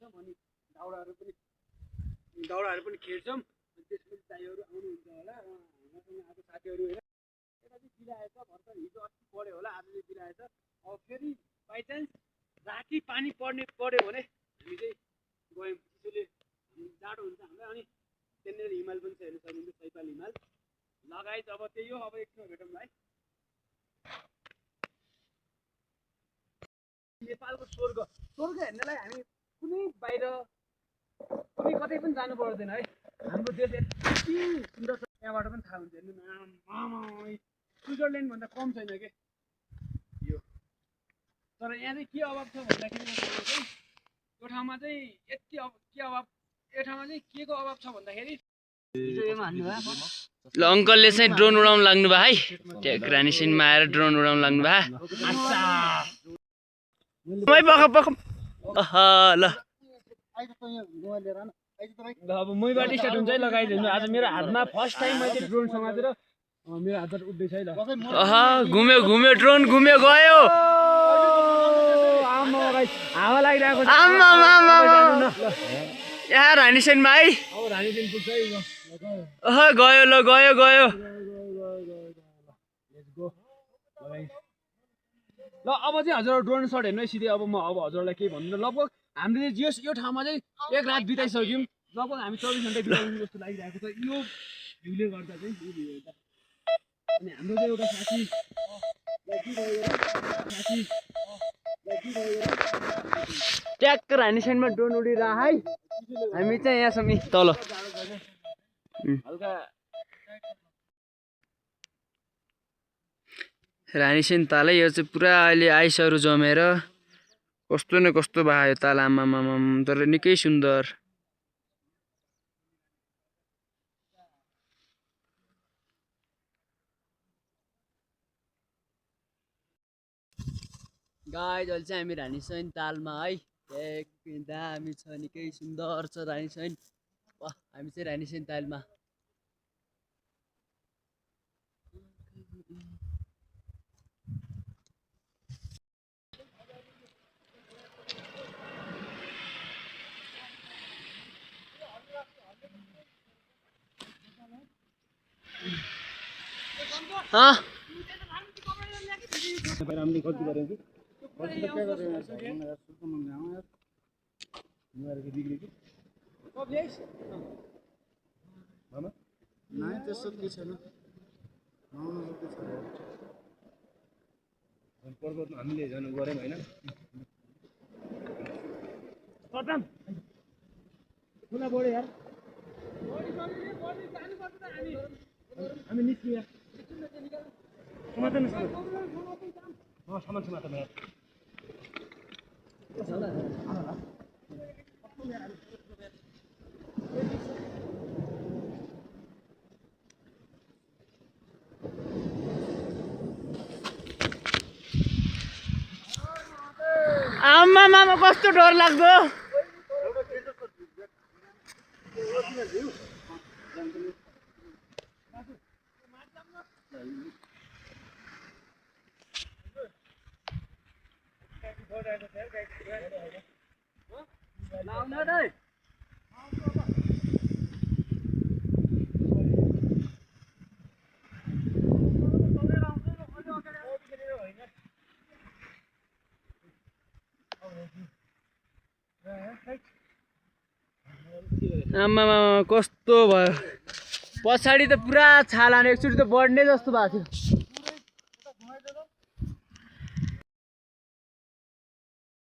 खेल्छौँ अनि दाउराहरू पनि खेल्छौँ। त्यसपछि दाइहरू आउनुहुन्छ होला मसँग आएको साथीहरू होइन यता चाहिँ बिलाएछ भर्खर हिजो अस्ति पढ्यो होला आज चाहिँ बिलाएछ। अब फेरि बाइचान्स राति पानी पऱ्यो भने हामी चाहिँ गयौँ चिसोले जाडो हुन्छ हामीलाई। अनि त्यहाँनिर हिमाल पनि छ हेर्नु सक्नुहुन्छ सैपाल हिमाल लगायत। अब त्यही हो अब एकछिनमा भेटौँ है। नेपालको स्वर्ग हेर्नलाई हामी कुनै बाहिर कुनै कतै पनि जानु पर्दैन है। हाम्रो देश यति सुन्दर छ त्यहाँबाट पनि थाहा हुन्छ। हेर्नु स्विजरल्यान्ड भन्दा कम छैन के यो। तर यहाँ चाहिँ के अभाव छ भन्दाखेरि चाहिँ यो ठाउँमा चाहिँ यति के अभाव यो ठाउँमा चाहिँ के को अभाव छ भन्दाखेरि ल अङ्कलले चाहिँ ड्रोन उडाउन लाग्नु भयो है। त्यहाँ रानीसिनमा आएर ड्रोन उडाउन लाग्नु भयो। ल अब मैबाट स्टार्ट हुन्छ है। लगाइदिनु आज मेरो हातमा फर्स्ट टाइम मैले ड्रोन समातेर मेरो हातबाट उड्दैछ है। ल घुम्यो ड्रोन घुम्यो गयो। हावा लागिरहेको छ यहाँ रानीसेनमा है। अब रानीसेन पुग्छ है। गयो ल गयो। ल अब चाहिँ हजुर ड्रोन सर्ट हेर्नु है सिधै। अब म हजुरलाई केही भन्नु लगभग हामीले यो ठाउँमा चाहिँ एक रात बिताइसक्यौँ। लगभग हामी 24 घन्टा बिताउनु जस्तो लागिरहेको छ यो भ्यूले गर्दा चाहिँ यो भ्यू हेर्दा। अनि हाम्रो चाहिँ एउटा साथी ट्याक्क रानीसेनमा ड्रोन उडिरह है। हामी चाहिँ यहाँसम्म तल हल्का रानीसेन तालै यो चाहिँ पुरा अहिले आइसहरू जमेर कस्तो न कस्तो भयो ताल। आमामा तर निकै सुन्दर। गाइज अहिले चाहिँ हामी रानीसेन तालमा है। एक दामी छ निकै सुन्दर छ रानीसेन। वाह हामी चाहिँ रानीसेन तालमा। हामीले गल्ती गरेँ कि गल्ती त के गरेँ यार सुर्को मङ्गा यार मेरे बिग्री कि नहीं त्यस्तो के छैन पर्वत हामीले जानु गऱ्यौँ होइन। खुला बढ्यो यार हामी निस्कियो समातेन सामान समातेन यार। आमा कस्तो डर लाग्दो। आमामा कस्तो भयो पछाडि त पुरा छाला एकचोटि त बढ्ने जस्तो भएको थियो।